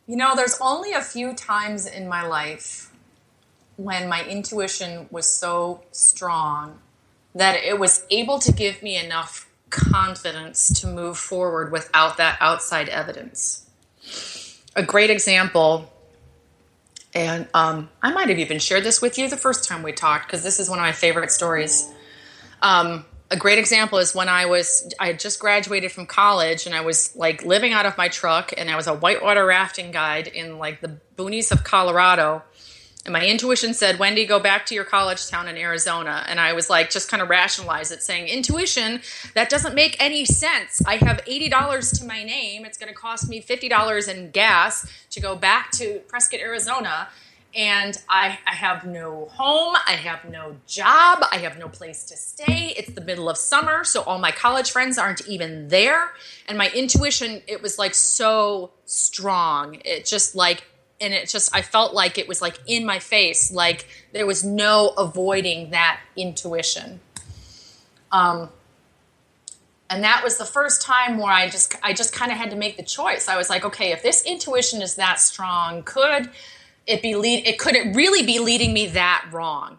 There's only a few times in my life when my intuition was so strong that it was able to give me enough confidence to move forward without that outside evidence. A great example, and I might have even shared this with you the first time we talked, because this is one of my favorite stories. A great example is when I had just graduated from college and I was like living out of my truck, and I was a whitewater rafting guide in like the boonies of Colorado. And my intuition said, Wendy, go back to your college town in Arizona. And I was like, just kind of rationalize it, saying, intuition, that doesn't make any sense. I have $80 to my name. It's going to cost me $50 in gas to go back to Prescott, Arizona. And I have no home. I have no job. I have no place to stay. It's the middle of summer, so all my college friends aren't even there. And my intuition, it was like so strong. I felt like it was like in my face, like there was no avoiding that intuition. And that was the first time where I just kind of had to make the choice. I was like, okay, if this intuition is that strong, could it really be leading me that wrong?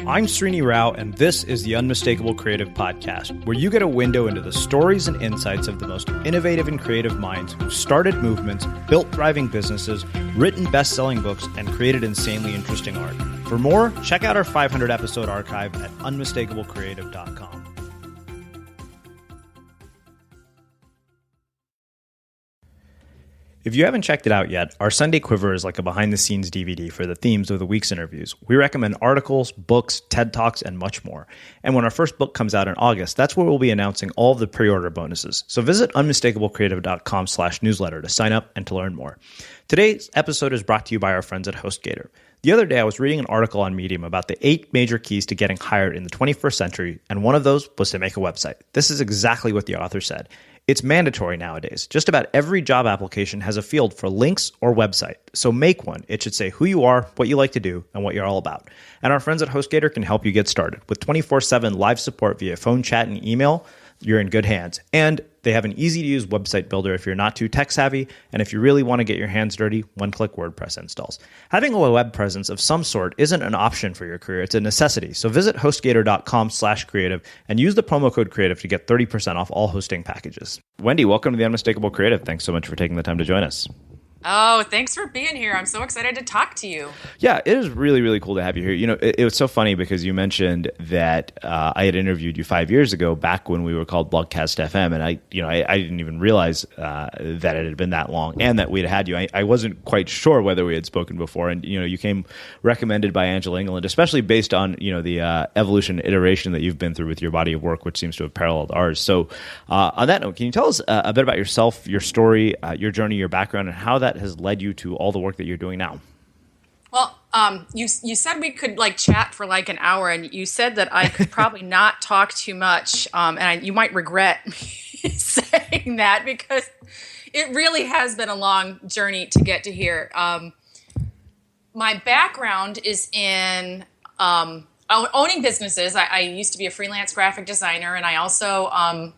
I'm Srini Rao, and this is the Unmistakable Creative Podcast, where you get a window into the stories and insights of the most innovative and creative minds who started movements, built thriving businesses, written best-selling books, and created insanely interesting art. For more, check out our 500-episode archive at unmistakablecreative.com. If you haven't checked it out yet, our Sunday Quiver is like a behind-the-scenes DVD for the themes of the week's interviews. We recommend articles, books, TED Talks, and much more. And when our first book comes out in August, that's where we'll be announcing all of the pre-order bonuses. So visit unmistakablecreative.com/newsletter to sign up and to learn more. Today's episode is brought to you by our friends at HostGator. The other day, I was reading an article on Medium about the 8 major keys to getting hired in the 21st century, and one of those was to make a website. This is exactly what the author said. It's mandatory nowadays. Just about every job application has a field for links or website. So make one. It should say who you are, what you like to do, and what you're all about. And our friends at HostGator can help you get started. With 24/7 live support via phone, chat, and email, you're in good hands. And they have an easy-to-use website builder if you're not too tech-savvy, and if you really want to get your hands dirty, one-click WordPress installs. Having a web presence of some sort isn't an option for your career, it's a necessity. So visit hostgator.com/creative and use the promo code creative to get 30% off all hosting packages. Wendy, welcome to the Unmistakable Creative. Thanks so much for taking the time to join us. Oh, thanks for being here. I'm so excited to talk to you. Yeah, it is really, really cool to have you here. You know, it was so funny because you mentioned that I had interviewed you 5 years ago, back when we were called Blogcast FM, and I didn't even realize that it had been that long and that we'd had you. I wasn't quite sure whether we had spoken before, and you came recommended by Angela England, especially based on the evolution iteration that you've been through with your body of work, which seems to have paralleled ours. So, on that note, can you tell us a bit about yourself, your story, your journey, your background, and how that has led you to all the work that you're doing now? Well, you said we could chat for like an hour, and you said that I could probably not talk too much, and you might regret me saying that because it really has been a long journey to get to here. My background is in owning businesses. I used to be a freelance graphic designer, and I also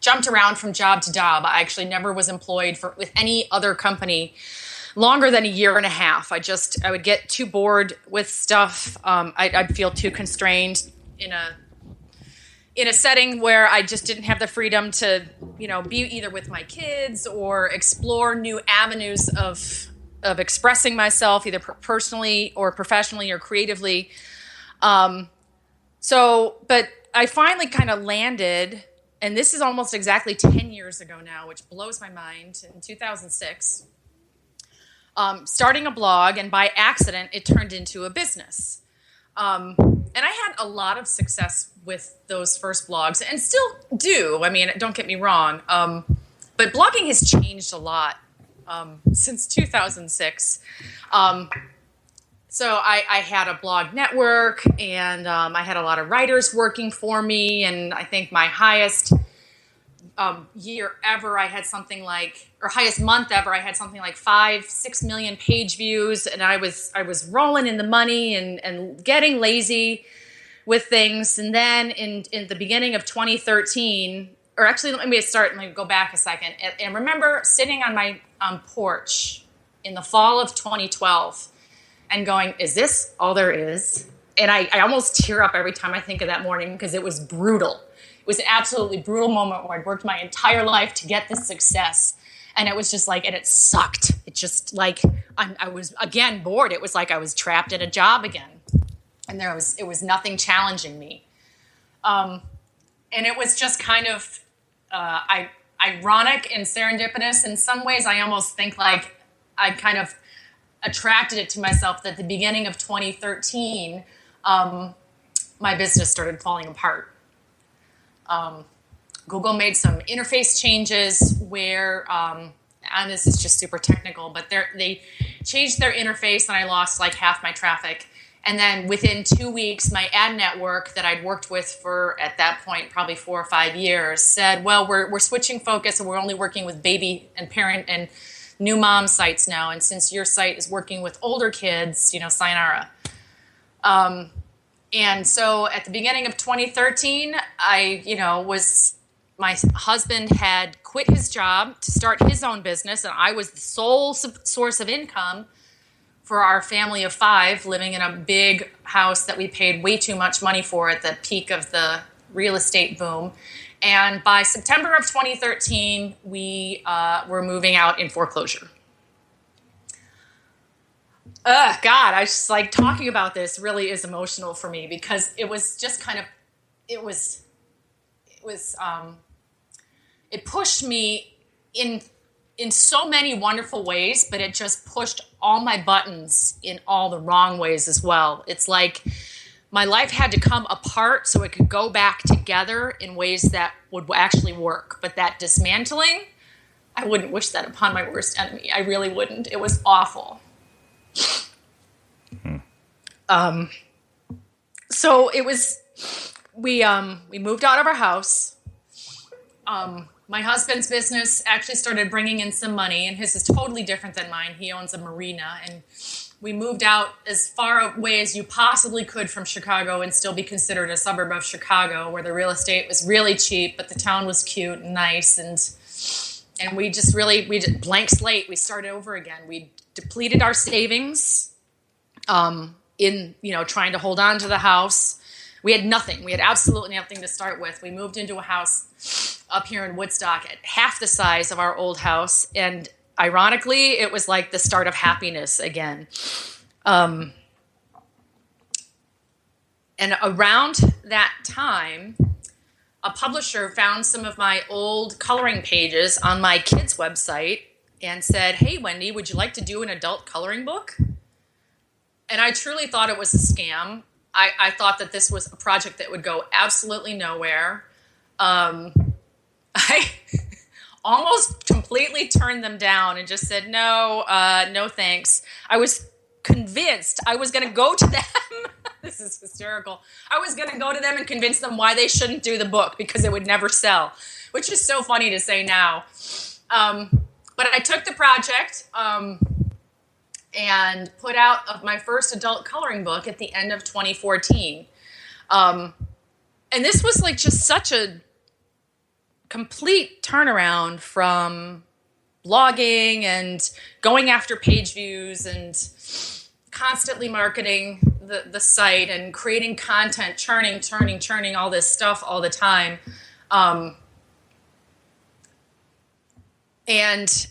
jumped around from job to job. I actually never was employed with any other company longer than a year and a half. I would get too bored with stuff. I'd feel too constrained in a setting where I just didn't have the freedom to, be either with my kids or explore new avenues of expressing myself, either personally or professionally or creatively. But I finally kind of landed. And this is almost exactly 10 years ago now, which blows my mind, in 2006, starting a blog, and by accident, it turned into a business. And I had a lot of success with those first blogs, and still do. I mean, don't get me wrong. But blogging has changed a lot since 2006. So I had a blog network, and I had a lot of writers working for me, and I think my highest year ever, I had something like, or highest month ever, I had something like 5-6 million page views, and I was rolling in the money and getting lazy with things. And then in the beginning of 2013, or actually, let me go back a second. And remember sitting on my porch in the fall of 2012 and going, is this all there is? And I almost tear up every time I think of that morning because it was brutal. It was an absolutely brutal moment where I'd worked my entire life to get this success. And it was just like, and it sucked. It just like, I was again bored. It was like I was trapped in a job again. And it was nothing challenging me. And it was just kind of ironic and serendipitous. In some ways, I almost think like I kind of attracted it to myself that at the beginning of 2013, my business started falling apart. Google made some interface changes where, and this is just super technical, but they changed their interface and I lost like half my traffic. And then within 2 weeks, my ad network that I'd worked with for, at that point, probably 4 or 5 years said, well, we're switching focus and we're only working with baby and parent and new mom sites now. And since your site is working with older kids, sayonara. And so at the beginning of 2013, my husband had quit his job to start his own business, and I was the sole source of income for our family of 5 living in a big house that we paid way too much money for at the peak of the real estate boom. And by September of 2013, we were moving out in foreclosure. God, I just like talking about this really is emotional for me because it was just kind of, it pushed me in so many wonderful ways, but it just pushed all my buttons in all the wrong ways as well. It's like my life had to come apart so it could go back together in ways that would actually work. But that dismantling, I wouldn't wish that upon my worst enemy. I really wouldn't. It was awful. So it was, we moved out of our house. My husband's business actually started bringing in some money, and his is totally different than mine. He owns a marina, and we moved out as far away as you possibly could from Chicago and still be considered a suburb of Chicago, where the real estate was really cheap, but the town was cute and nice, and we just blank slate. We started over again. We depleted our savings in trying to hold on to the house. We had nothing. We had absolutely nothing to start with. We moved into a house up here in Woodstock at half the size of our old house. And ironically, it was like the start of happiness again. And around that time, a publisher found some of my old coloring pages on my kids' website and said, hey, Wendy, would you like to do an adult coloring book? And I truly thought it was a scam. I thought that this was a project that would go absolutely nowhere. I almost completely turned them down and just said, no thanks. I was convinced I was going to go to them. This is hysterical. I was going to go to them and convince them why they shouldn't do the book because it would never sell, which is so funny to say now. But I took the project and put out my first adult coloring book at the end of 2014. And this was like just such a complete turnaround from blogging and going after page views and constantly marketing the site and creating content, churning all this stuff all the time. And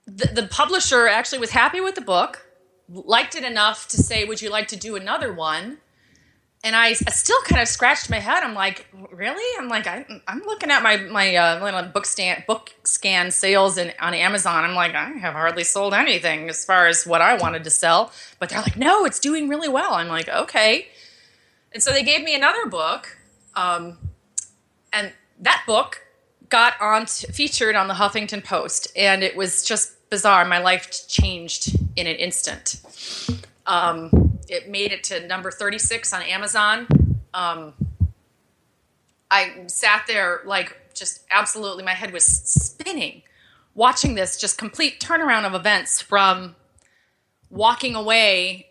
the publisher actually was happy with the book, liked it enough to say, would you like to do another one? And I still kind of scratched my head. I'm like, really? I'm like, I'm looking at my book scan sales on Amazon. I'm like, I have hardly sold anything as far as what I wanted to sell. But they're like, no, it's doing really well. I'm like, okay. And so they gave me another book. And that book got featured on the Huffington Post. And it was just bizarre. My life changed in an instant. It made it to number 36 on Amazon. I sat there like just absolutely, my head was spinning, watching this just complete turnaround of events from walking away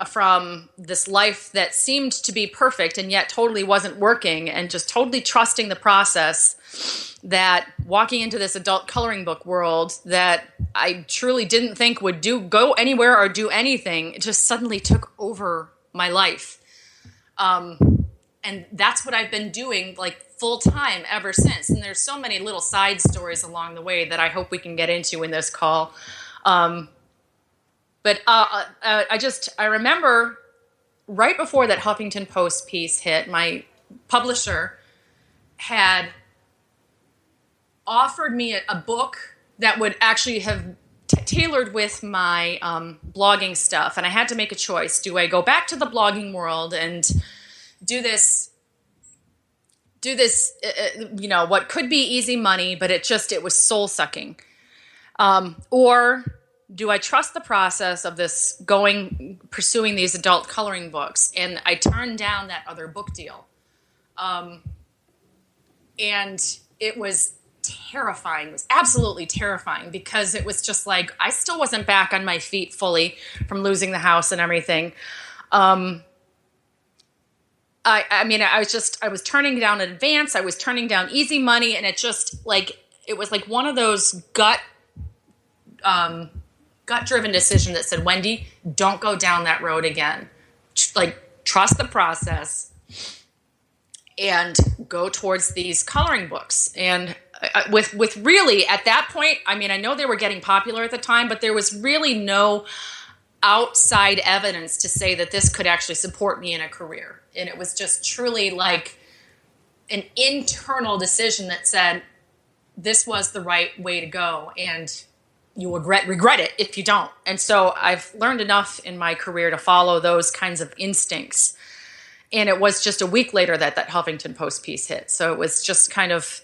from this life that seemed to be perfect and yet totally wasn't working, and just totally trusting the process, that walking into this adult coloring book world that I truly didn't think would go anywhere or do anything, it just suddenly took over my life. And that's what I've been doing like full time ever since. And there's so many little side stories along the way that I hope we can get into in this call. But I remember right before that Huffington Post piece hit, my publisher had offered me a book that would actually have tailored with my blogging stuff. And I had to make a choice. Do I go back to the blogging world and do this, what could be easy money, but it was soul sucking. Or do I trust the process of pursuing these adult coloring books? And I turned down that other book deal. And it was terrifying. It was absolutely terrifying, because it was just like, I still wasn't back on my feet fully from losing the house and everything. I was turning down an advance. I was turning down easy money. And it was like one of those gut-driven decision that said, Wendy, don't go down that road again. Trust the process and go towards these coloring books. And with really, at that point, I know they were getting popular at the time, but there was really no outside evidence to say that this could actually support me in a career. And it was just truly like an internal decision that said, this was the right way to go. And you will regret it if you don't. And so I've learned enough in my career to follow those kinds of instincts. And it was just a week later that Huffington Post piece hit. So it was just kind of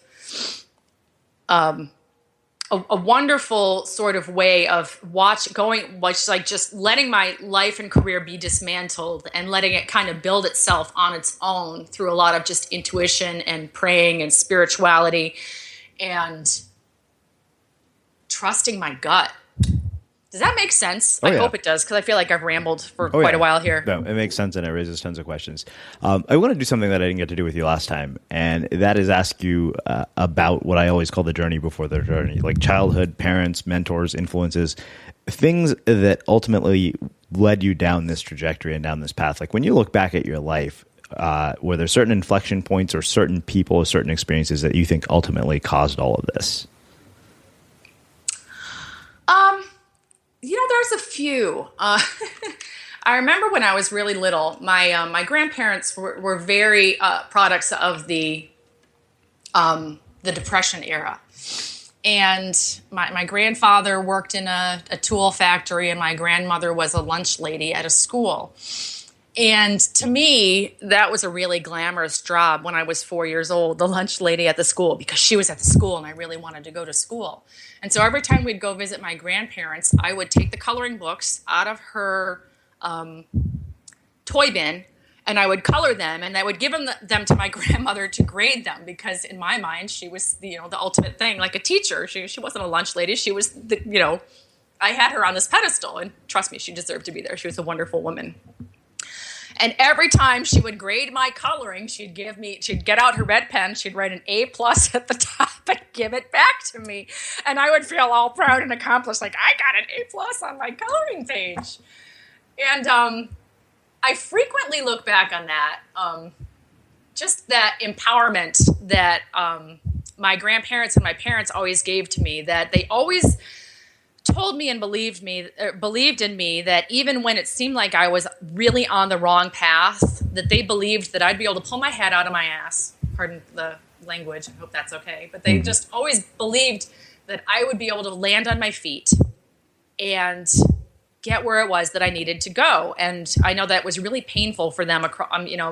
a wonderful sort of way of just letting my life and career be dismantled and letting it kind of build itself on its own through a lot of just intuition and praying and spirituality and trusting my gut. Does that make sense? I hope it does, because I feel like I've rambled for quite a while here. No, it makes sense, and it raises tons of questions. I want to do something that I didn't get to do with you last time, and that is ask you about what I always call the journey before the journey, like childhood, parents, mentors, influences, things that ultimately led you down this trajectory and down this path. Like when you look back at your life, were there certain inflection points or certain people or certain experiences that you think ultimately caused all of this? There's a few. I remember when I was really little, my grandparents were very products of the Depression era. And my grandfather worked in a tool factory, and my grandmother was a lunch lady at a school. And to me, that was a really glamorous job when I was 4 years old, the lunch lady at the school, because she was at the school and I really wanted to go to school. And so every time we'd go visit my grandparents, I would take the coloring books out of her toy bin, and I would color them, and I would give them to my grandmother to grade them, because in my mind, she was the ultimate thing, like a teacher. She wasn't a lunch lady. She was I had her on this pedestal, and trust me, she deserved to be there. She was a wonderful woman. And every time she would grade my coloring, she'd get out her red pen, she'd write an A+ at the top and give it back to me. And I would feel all proud and accomplished, like I got an A+ on my coloring page. And I frequently look back on that, just that empowerment that my grandparents and my parents always gave to me, that they always told me and believed in me, that even when it seemed like I was really on the wrong path, that they believed that I'd be able to pull my head out of my ass. Pardon the language. I hope that's okay. But they just always believed that I would be able to land on my feet and get where it was that I needed to go. And I know that was really painful for them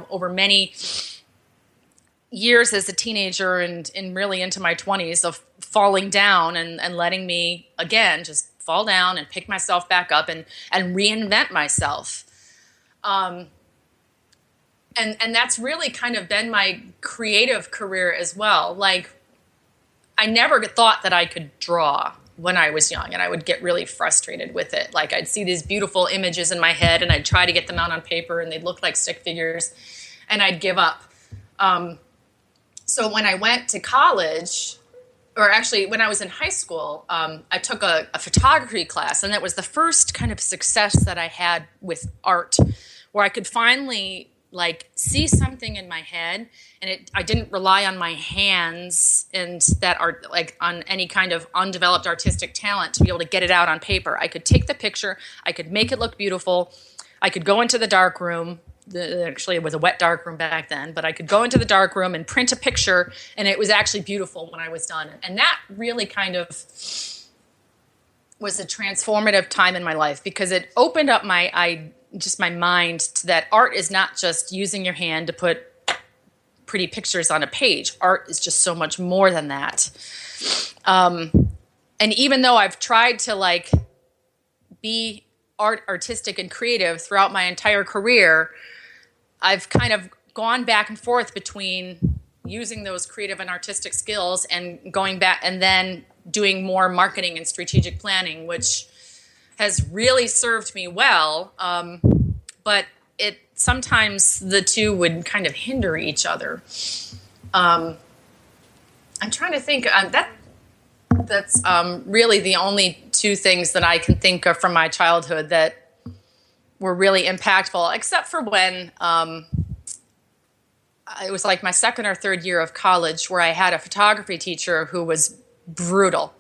over many years as a teenager and really into my 20s of falling down and letting me, again, just fall down and pick myself back up and reinvent myself. And that's really kind of been my creative career as well. Like, I never thought that I could draw. when I was young, and I would get really frustrated with it. Like I'd see these beautiful images in my head and I'd try to get them out on paper and they'd look like stick figures and I'd give up. So when I went to college, or actually when I was in high school, I took a photography class, and that was the first kind of success that I had with art, where I could finally like see something in my head, and I didn't rely on my hands and that art, like on any kind of undeveloped artistic talent to be able to get it out on paper. I could take the picture, I could make it look beautiful, I could go into the dark room. Actually, it was a wet dark room back then, but I could go into the dark room and print a picture, and it was actually beautiful when I was done. And that really kind of was a transformative time in my life, because it opened up my mind to that art is not just using your hand to put pretty pictures on a page. Art is just so much more than that. And even though I've tried to like be artistic and creative throughout my entire career, I've kind of gone back and forth between using those creative and artistic skills and going back and then doing more marketing and strategic planning, which has really served me well. But sometimes the two would kind of hinder each other. I'm trying to think. That's really the only two things that I can think of from my childhood that were really impactful, except for when it was like my second or third year of college, where I had a photography teacher who was brutal.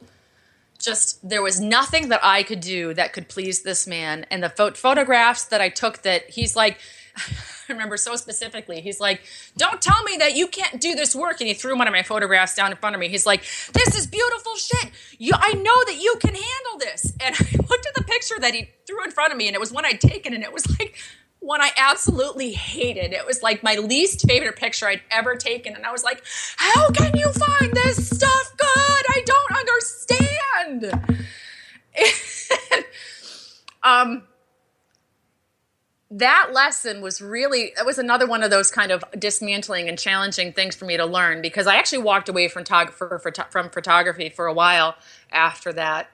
Just, there was nothing that I could do that could please this man. And the photographs that I took, that he's like, I remember so specifically, he's like, don't tell me that you can't do this work. And he threw one of my photographs down in front of me. He's like, this is beautiful shit. I know that you can handle this. And I looked at the picture that he threw in front of me, and it was one I'd taken, and it was like one I absolutely hated. It was like my least favorite picture I'd ever taken. And I was like, how can you find this stuff good? I don't understand. That lesson was it was another one of those kind of dismantling and challenging things for me to learn, because I actually walked away from photography for a while after that.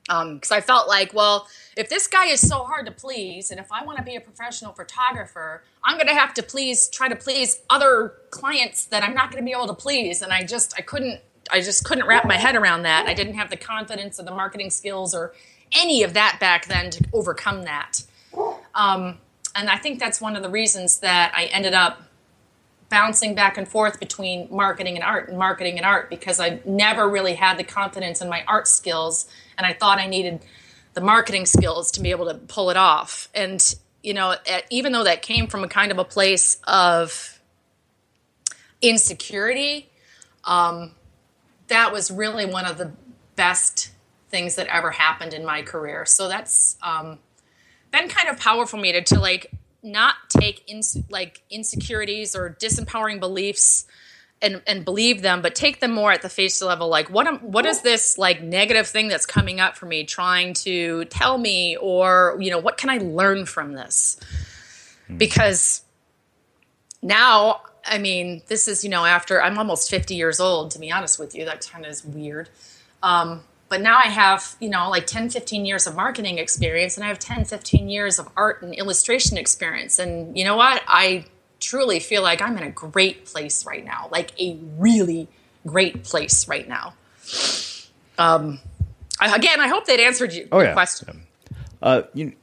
Because I felt like, well, if this guy is so hard to please, and if I want to be a professional photographer, I'm going to have to try to please other clients that I'm not going to be able to please. And I just couldn't wrap my head around that. I didn't have the confidence or the marketing skills or any of that back then to overcome that. And I think that's one of the reasons that I ended up bouncing back and forth between marketing and art, because I never really had the confidence in my art skills, and I thought I needed the marketing skills to be able to pull it off. And, even though that came from a kind of a place of insecurity, that was really one of the best things that ever happened in my career. So that's been kind of powerful for me to like not take insecurities or disempowering beliefs and believe them, but take them more at the face level. Like, what is this like negative thing that's coming up for me, trying to tell me, or what can I learn from this? Because now, I mean, this is after I'm almost 50 years old. To be honest with you, that kind of is weird. But now I have, like 10, 15 years of marketing experience, and I have 10, 15 years of art and illustration experience. And you know what? I truly feel like I'm in a great place right now, like a really great place right now. I hope that answered your question.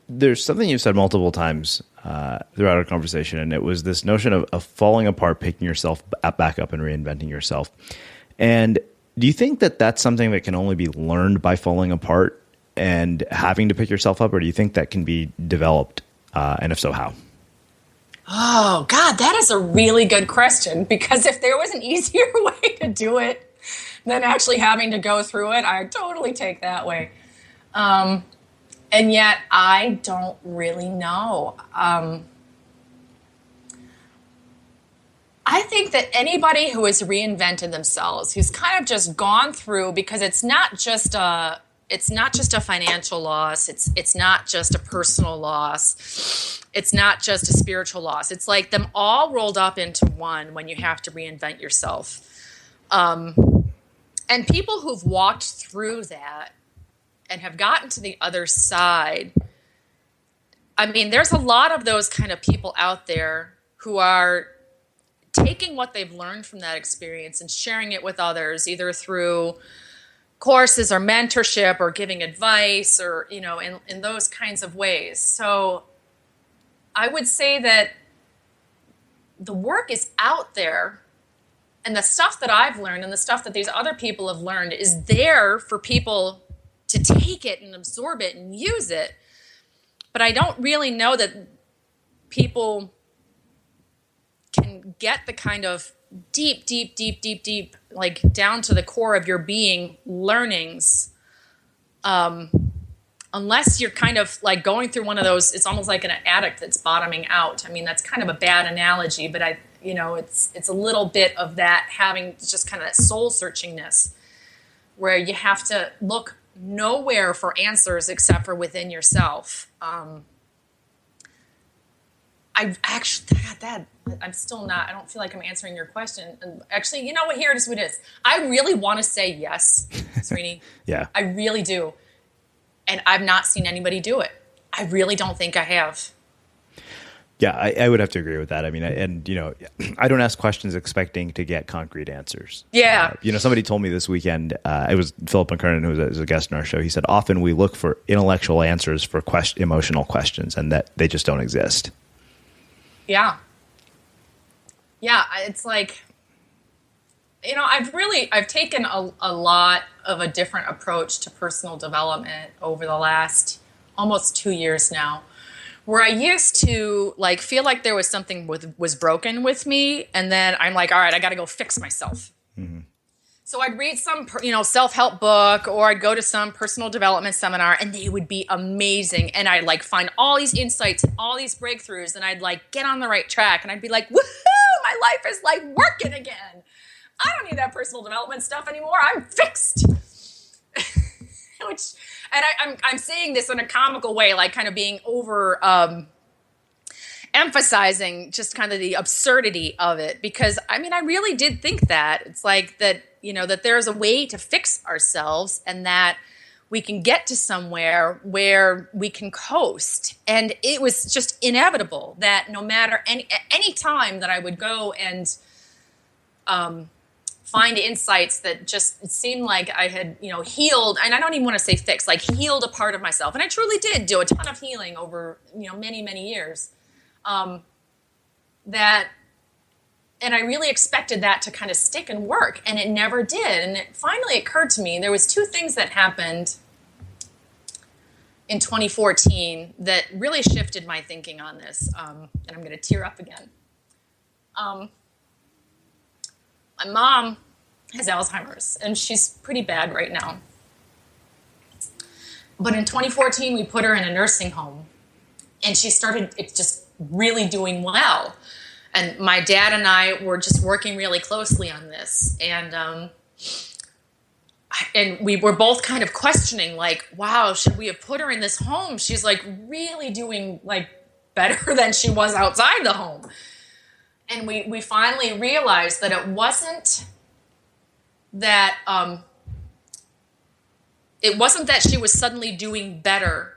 There's something you've said multiple times throughout our conversation, and it was this notion of falling apart, picking yourself back up, and reinventing yourself. And do you think that that's something that can only be learned by falling apart and having to pick yourself up, or do you think that can be developed? And if so, how? Oh, God, that is a really good question, because if there was an easier way to do it than actually having to go through it, I'd totally take that way. And yet I don't really know. I think that anybody who has reinvented themselves, who's kind of just gone through, because it's not just a financial loss, it's not just a personal loss, it's not just a spiritual loss. It's like them all rolled up into one when you have to reinvent yourself. And people who've walked through that and have gotten to the other side, I mean, there's a lot of those kind of people out there who are taking what they've learned from that experience and sharing it with others, either through courses or mentorship or giving advice or, in those kinds of ways. So I would say that the work is out there, and the stuff that I've learned and the stuff that these other people have learned is there for people to take it and absorb it and use it. But I don't really know that people can get the kind of deep, like down to the core of your being learnings, unless you're kind of like going through one of those. It's almost like an addict that's bottoming out. I mean, that's kind of a bad analogy, but it's a little bit of that, having just kind of that soul searchingness where you have to look nowhere for answers except for within yourself. I'm still not, I don't feel like I'm answering your question. And actually, you know what? Here it is what it is. I really want to say yes, Srini. Yeah. I really do. And I've not seen anybody do it. I really don't think I have. Yeah, I would have to agree with that. I mean, I don't ask questions expecting to get concrete answers. Yeah. Somebody told me this weekend, it was Philip McKernan, who was a guest on our show. He said, often we look for intellectual answers for emotional questions, and that they just don't exist. Yeah. Yeah, it's like, I've taken a lot of a different approach to personal development over the last almost 2 years now, where I used to like feel like there was something was broken with me, and then I'm like, all right, I got to go fix myself. Mm-hmm. So I'd read some, self-help book, or I'd go to some personal development seminar, and they would be amazing. And I'd like find all these insights and all these breakthroughs, and I'd like get on the right track, and I'd be like, woohoo, my life is like working again. I don't need that personal development stuff anymore. I'm fixed. I'm saying this in a comical way, like kind of being over emphasizing just kind of the absurdity of it, because I really did think that it's like that, that there's a way to fix ourselves, and that we can get to somewhere where we can coast. And it was just inevitable that no matter any time that I would go and find insights that just, it seemed like I had, healed, and I don't even want to say fixed, like healed a part of myself. And I truly did do a ton of healing over, many, many years. And I really expected that to kind of stick and work, and it never did. And it finally occurred to me, there was two things that happened in 2014 that really shifted my thinking on this. And I'm going to tear up again. My mom has Alzheimer's, and she's pretty bad right now. But in 2014, we put her in a nursing home, and she started just really doing well. And my dad and I were just working really closely on this. And we were both kind of questioning, like, wow, should we have put her in this home? She's like really doing like better than she was outside the home. And we finally realized that it wasn't that she was suddenly doing better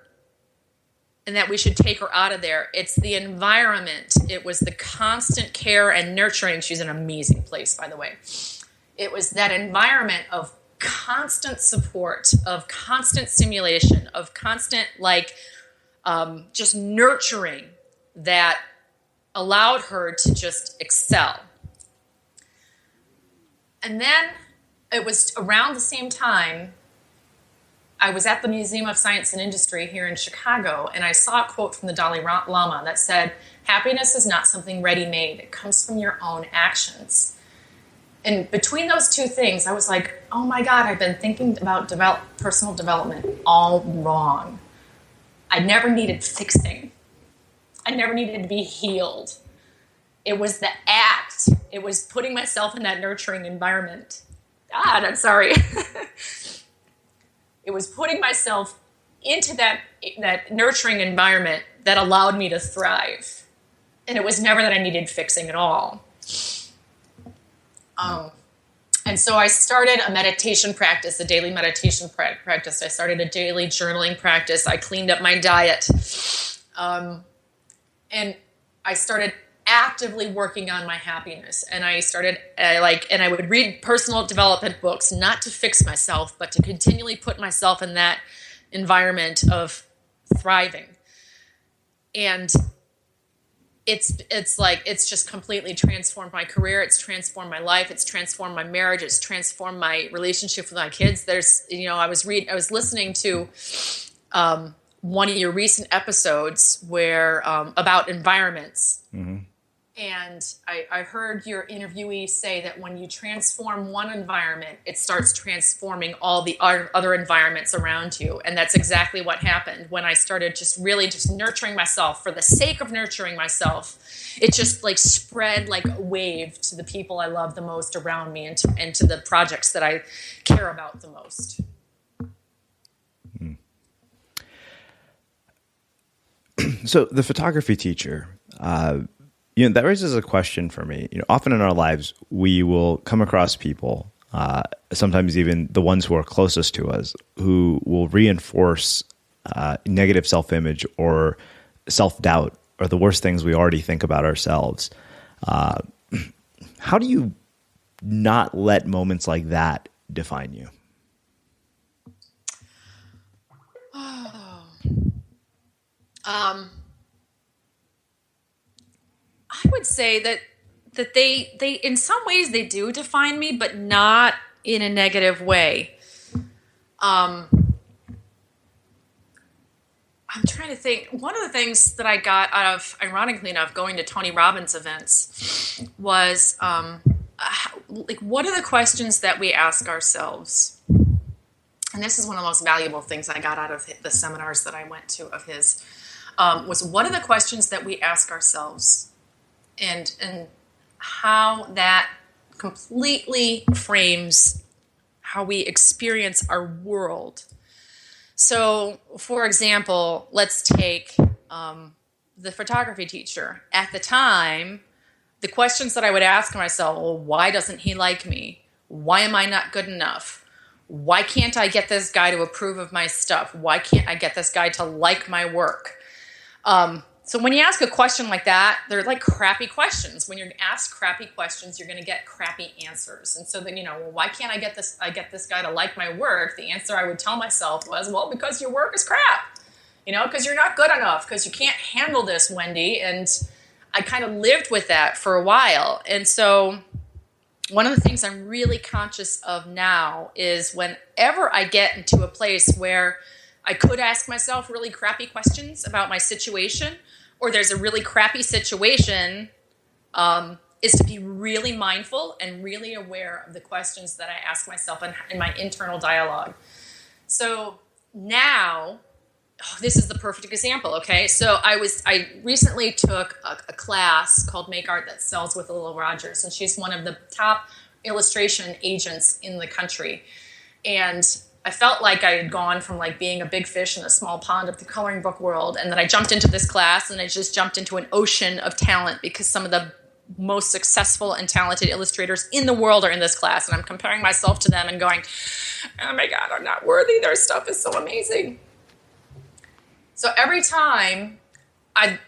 and that we should take her out of there. It's the environment. It was the constant care and nurturing. She's in an amazing place, by the way. It was that environment of constant support, of constant stimulation, of constant just nurturing that allowed her to just excel. And then it was around the same time I was at the Museum of Science and Industry here in Chicago, and I saw a quote from the Dalai Lama that said, happiness is not something ready-made. It comes from your own actions. And between those two things, I was like, oh my God, I've been thinking about personal development all wrong. I never needed fixing. I never needed to be healed. It was the act. It was putting myself in that nurturing environment. God, I'm sorry. It was putting myself into that nurturing environment that allowed me to thrive. And it was never that I needed fixing at all. And so I started a meditation practice, a daily meditation practice. I started a daily journaling practice. I cleaned up my diet. And I started actively working on my happiness. And I started and I would read personal development books, not to fix myself, but to continually put myself in that environment of thriving. And it's just completely transformed my career. It's transformed my life. It's transformed my marriage. It's transformed my relationship with my kids. I was listening to one of your recent episodes where about environments. Mm-hmm. And I heard your interviewee say that when you transform one environment, it starts transforming all the other environments around you. And that's exactly what happened when I started just nurturing myself for the sake of nurturing myself. It just spread like a wave to the people I love the most around me and to the projects that I care about the most. So the photography teacher, that raises a question for me. Often in our lives, we will come across people, sometimes even the ones who are closest to us, who will reinforce negative self-image or self-doubt or the worst things we already think about ourselves. How do you not let moments like that define you? I would say that they in some ways they do define me, but not in a negative way. I'm trying to think. One of the things that I got out of, ironically enough, going to Tony Robbins events was what are the questions that we ask ourselves? And this is one of the most valuable things I got out of the seminars that I went to of his, was what are the questions that we ask ourselves? And how that completely frames how we experience our world. So, for example, let's take the photography teacher. At the time, the questions that I would ask myself, well, why doesn't he like me? Why am I not good enough? Why can't I get this guy to approve of my stuff? Why can't I get this guy to like my work? So when you ask a question like that, they're like crappy questions. When you're asked crappy questions, you're going to get crappy answers. And so then, well, why can't I get this guy to like my work? The answer I would tell myself was, well, because your work is crap. Because you're not good enough, because you can't handle this, Wendy. And I kind of lived with that for a while. And so one of the things I'm really conscious of now is whenever I get into a place where I could ask myself really crappy questions about my situation, or there's a really crappy situation, is to be really mindful and really aware of the questions that I ask myself in my internal dialogue. So now, this is the perfect example, okay? So I recently took a class called Make Art That Sells with Lil Rogers, and she's one of the top illustration agents in the country. And I felt like I had gone from being a big fish in a small pond of the coloring book world, and then I jumped into this class and I just jumped into an ocean of talent because some of the most successful and talented illustrators in the world are in this class, and I'm comparing myself to them and going, oh my God, I'm not worthy. Their stuff is so amazing. So every time I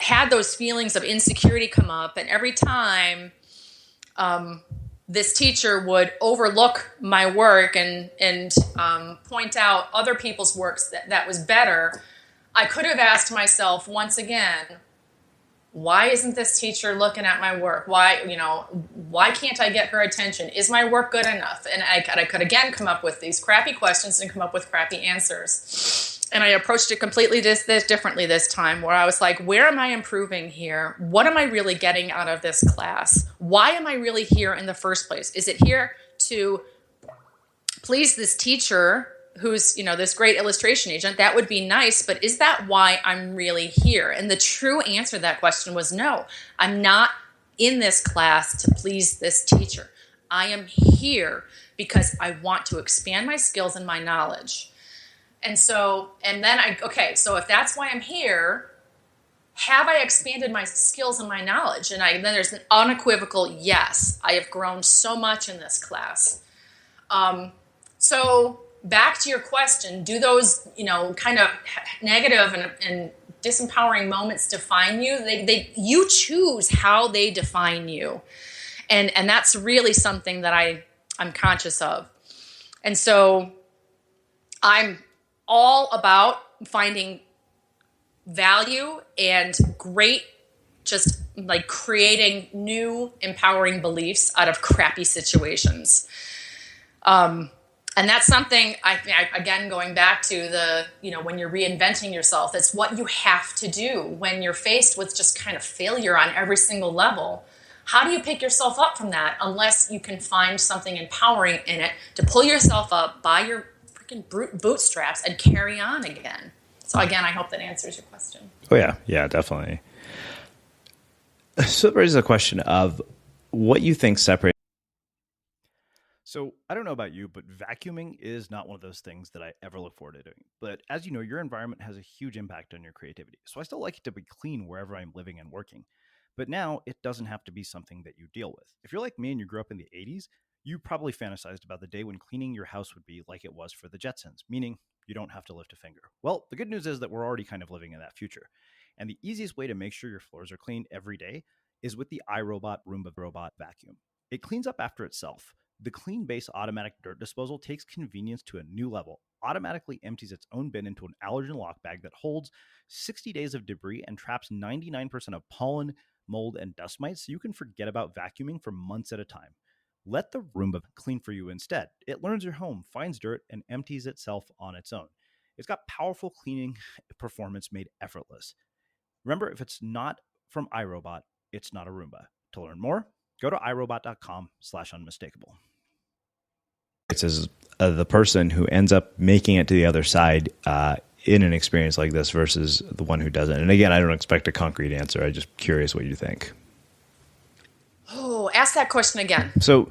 had those feelings of insecurity come up, and every time this teacher would overlook my work and point out other people's works that was better, I could have asked myself once again, why isn't this teacher looking at my work? Why can't I get her attention? Is my work good enough? And I could again come up with these crappy questions and come up with crappy answers. And I approached it completely differently this time, where I was like, where am I improving here? What am I really getting out of this class? Why am I really here in the first place? Is it here to please this teacher who's, this great illustration agent? That would be nice, but is that why I'm really here? And the true answer to that question was no. I'm not in this class to please this teacher. I am here because I want to expand my skills and my knowledge. So if that's why I'm here, have I expanded my skills and my knowledge? And then there's an unequivocal yes. I have grown so much in this class. So back to your question, do those, kind of negative and disempowering moments define you? You choose how they define you. And that's really something that I'm conscious of. And so I'm all about finding value and great, just like creating new empowering beliefs out of crappy situations. And that's something again, going back to the, when you're reinventing yourself, it's what you have to do when you're faced with just kind of failure on every single level. How do you pick yourself up from that unless you can find something empowering in it to pull yourself up by your freaking bootstraps and carry on again? So again, I hope that answers your question. Oh, yeah. Yeah, definitely. So it raises a question of what you think separates. So I don't know about you, but vacuuming is not one of those things that I ever look forward to doing. But as you know, your environment has a huge impact on your creativity. So I still like it to be clean wherever I'm living and working. But now it doesn't have to be something that you deal with. If you're like me and you grew up in the 80s, you probably fantasized about the day when cleaning your house would be like it was for the Jetsons, meaning you don't have to lift a finger. Well, the good news is that we're already kind of living in that future. And the easiest way to make sure your floors are cleaned every day is with the iRobot Roomba Robot Vacuum. It cleans up after itself. The Clean Base automatic dirt disposal takes convenience to a new level, automatically empties its own bin into an allergen lock bag that holds 60 days of debris and traps 99% of pollen, mold, and dust mites, so you can forget about vacuuming for months at a time. Let the Roomba clean for you instead. It learns your home, finds dirt, and empties itself on its own. It's got powerful cleaning performance made effortless. Remember, if it's not from iRobot, it's not a Roomba. To learn more, go to irobot.com/unmistakable. It says the person who ends up making it to the other side in an experience like this versus the one who doesn't. And again, I don't expect a concrete answer. I'm just curious what you think. Oh, ask that question again. So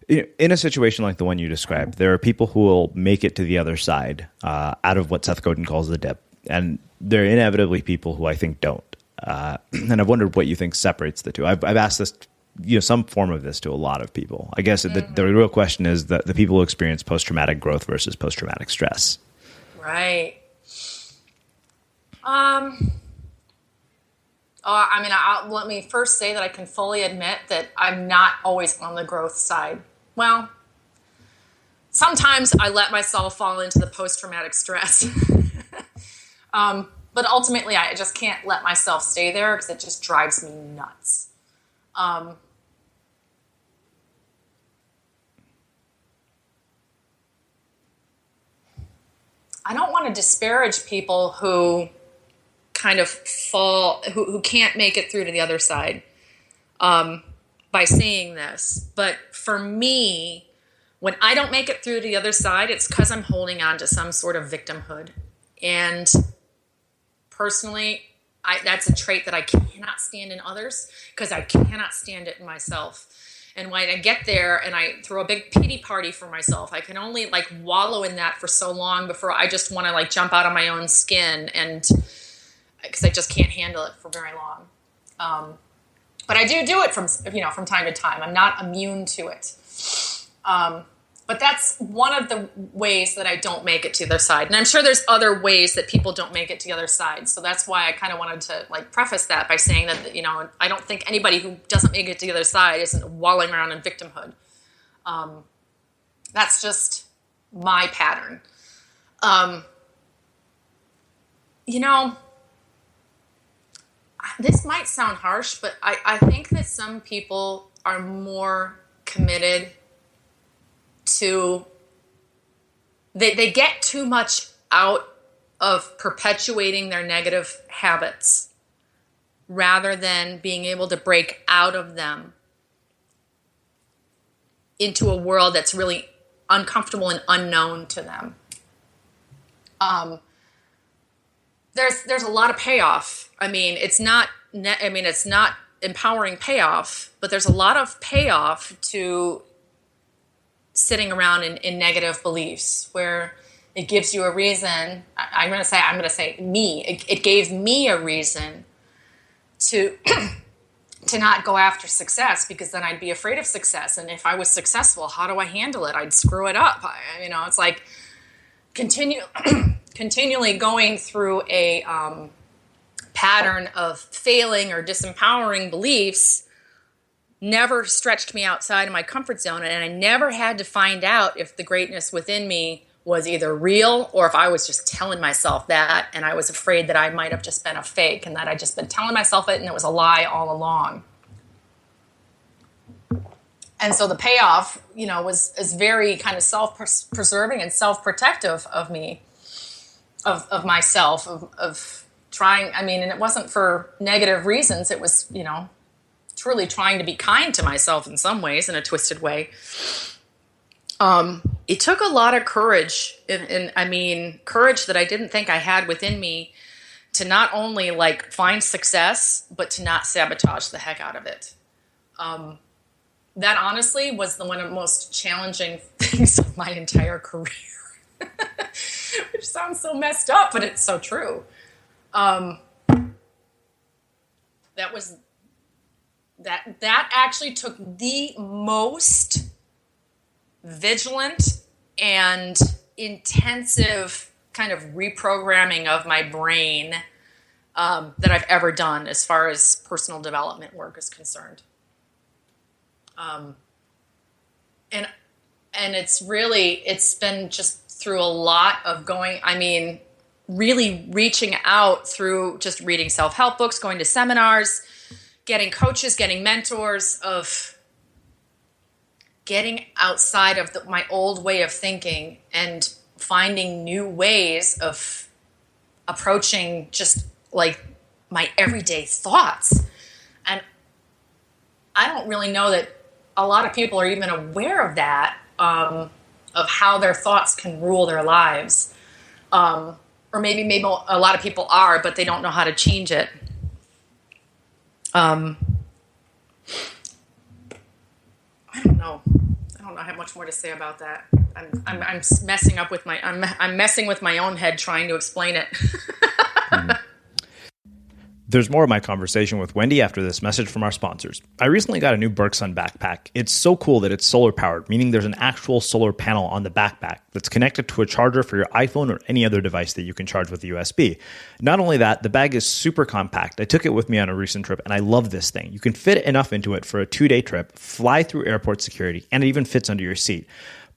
in a situation like the one you described, there are people who will make it to the other side out of what Seth Godin calls the dip. And there are inevitably people who I think don't. And I've wondered what you think separates the two. I've asked this, some form of this to a lot of people. I guess the real question is the people who experience post-traumatic growth versus post-traumatic stress. Right. Let me first say that I can fully admit that I'm not always on the growth side. Well, sometimes I let myself fall into the post-traumatic stress. But ultimately, I just can't let myself stay there because it just drives me nuts. I don't want to disparage people who kind of fall, who can't make it through to the other side by saying this. But for me, when I don't make it through to the other side, it's because I'm holding on to some sort of victimhood. And personally, that's a trait that I cannot stand in others because I cannot stand it in myself. And when I get there and I throw a big pity party for myself, I can only wallow in that for so long before I just want to jump out of my own skin, and because I just can't handle it for very long. But I do it from time to time. I'm not immune to it. But that's one of the ways that I don't make it to the other side. And I'm sure there's other ways that people don't make it to the other side. So that's why I kind of wanted to preface that by saying that, I don't think anybody who doesn't make it to the other side isn't wallowing around in victimhood. That's just my pattern. This might sound harsh, but I think that some people are more committed to, they get too much out of perpetuating their negative habits rather than being able to break out of them into a world that's really uncomfortable and unknown to them. There's a lot of payoff. It's not empowering payoff, but there's a lot of payoff to sitting around in negative beliefs where it gives you a reason. I'm going to say me. It gave me a reason to to not go after success, because then I'd be afraid of success. And if I was successful, how do I handle it? I'd screw it up. It's like continually going through a pattern of failing or disempowering beliefs never stretched me outside of my comfort zone. And I never had to find out if the greatness within me was either real or if I was just telling myself that, and I was afraid that I might have just been a fake and that I'd just been telling myself it and it was a lie all along. And so the payoff, is very kind of self-preserving and self-protective of me, of myself, of trying. And it wasn't for negative reasons. It was, truly trying to be kind to myself in some ways, in a twisted way. It took a lot of courage, courage that I didn't think I had within me, to not only find success, but to not sabotage the heck out of it. That honestly was one of the most challenging things of my entire career, which sounds so messed up, but it's so true. That actually took the most vigilant and intensive kind of reprogramming of my brain that I've ever done as far as personal development work is concerned. And it's been just through a lot of really reaching out through just reading self-help books, going to seminars, getting coaches, getting mentors, of getting outside of my old way of thinking and finding new ways of approaching just my everyday thoughts. And I don't really know that a lot of people are even aware of that, of how their thoughts can rule their lives. Or maybe a lot of people are, but they don't know how to change it. I don't know. I don't know how much more to say about that. I'm messing up with I'm messing with my own head trying to explain it. There's more of my conversation with Wendy after this message from our sponsors. I recently got a new Birksun backpack. It's so cool that it's solar powered, meaning there's an actual solar panel on the backpack that's connected to a charger for your iPhone or any other device that you can charge with a USB. Not only that, the bag is super compact. I took it with me on a recent trip and I love this thing. You can fit enough into it for a 2-day trip, fly through airport security, and it even fits under your seat.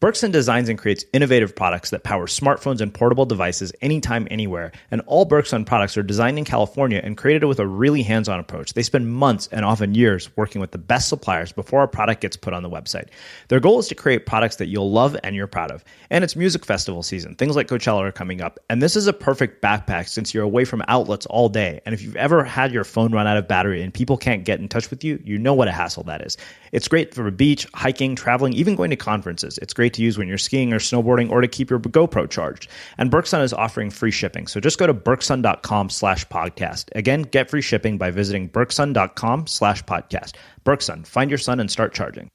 Birksun designs and creates innovative products that power smartphones and portable devices anytime, anywhere. And all Birksun products are designed in California and created with a really hands-on approach. They spend months and often years working with the best suppliers before a product gets put on the website. Their goal is to create products that you'll love and you're proud of. And it's music festival season. Things like Coachella are coming up. And this is a perfect backpack since you're away from outlets all day. And if you've ever had your phone run out of battery and people can't get in touch with you, you know what a hassle that is. It's great for a beach, hiking, traveling, even going to conferences. It's great to use when you're skiing or snowboarding or to keep your GoPro charged. And Birksun is offering free shipping. So just go to Birksun.com/podcast. Again, get free shipping by visiting Birksun.com/podcast. Birksun, find your sun and start charging.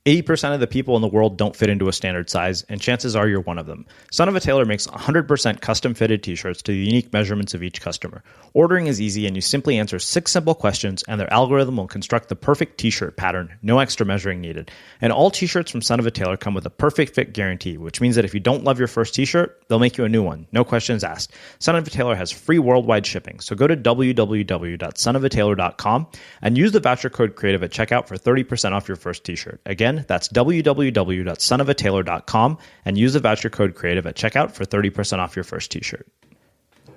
80% of the people in the world don't fit into a standard size, and chances are you're one of them. Son of a Tailor makes 100% custom-fitted t-shirts to the unique measurements of each customer. Ordering is easy, and you simply answer 6 simple questions, and their algorithm will construct the perfect t-shirt pattern, no extra measuring needed. And all t-shirts from Son of a Tailor come with a perfect fit guarantee, which means that if you don't love your first t-shirt, they'll make you a new one, no questions asked. Son of a Tailor has free worldwide shipping, so go to www.sonofatailor.com and use the voucher code CREATIVE at checkout for 30% off your first t-shirt. Again, that's www.sonofatailor.com and use the voucher code CREATIVE at checkout for 30% off your first t-shirt.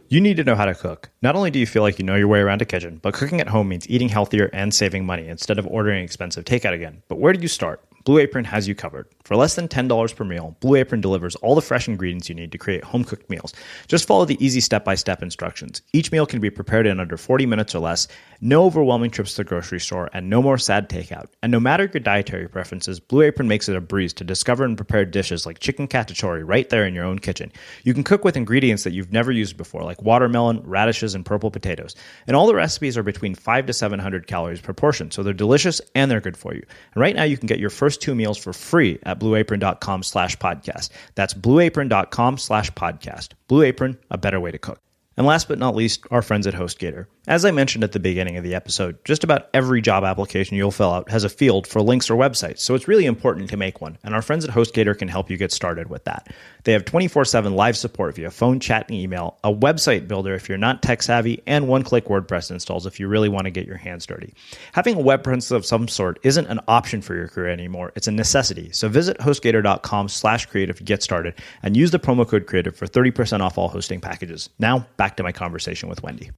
You need to know how to cook. Not only do you feel like you know your way around a kitchen, but cooking at home means eating healthier and saving money instead of ordering expensive takeout again. But where do you start? Blue Apron has you covered. For less than $10 per meal, Blue Apron delivers all the fresh ingredients you need to create home-cooked meals. Just follow the easy step-by-step instructions. Each meal can be prepared in under 40 minutes or less, no overwhelming trips to the grocery store, and no more sad takeout. And no matter your dietary preferences, Blue Apron makes it a breeze to discover and prepare dishes like chicken cacciatore right there in your own kitchen. You can cook with ingredients that you've never used before, like watermelon, radishes, and purple potatoes. And all the recipes are between 500 to 700 calories per portion, so they're delicious and they're good for you. And right now you can get your first 2 meals for free at blueapron.com/podcast. That's blueapron.com/podcast. Blue Apron, a better way to cook. And last but not least, our friends at HostGator. As I mentioned at the beginning of the episode, just about every job application you'll fill out has a field for links or websites, so it's really important to make one, and our friends at HostGator can help you get started with that. They have 24/7 live support via phone, chat, and email, a website builder if you're not tech-savvy, and one-click WordPress installs if you really want to get your hands dirty. Having a web presence of some sort isn't an option for your career anymore, it's a necessity, so visit HostGator.com/creative to get started, and use the promo code CREATIVE for 30% off all hosting packages. Now, back to my conversation with Wendy.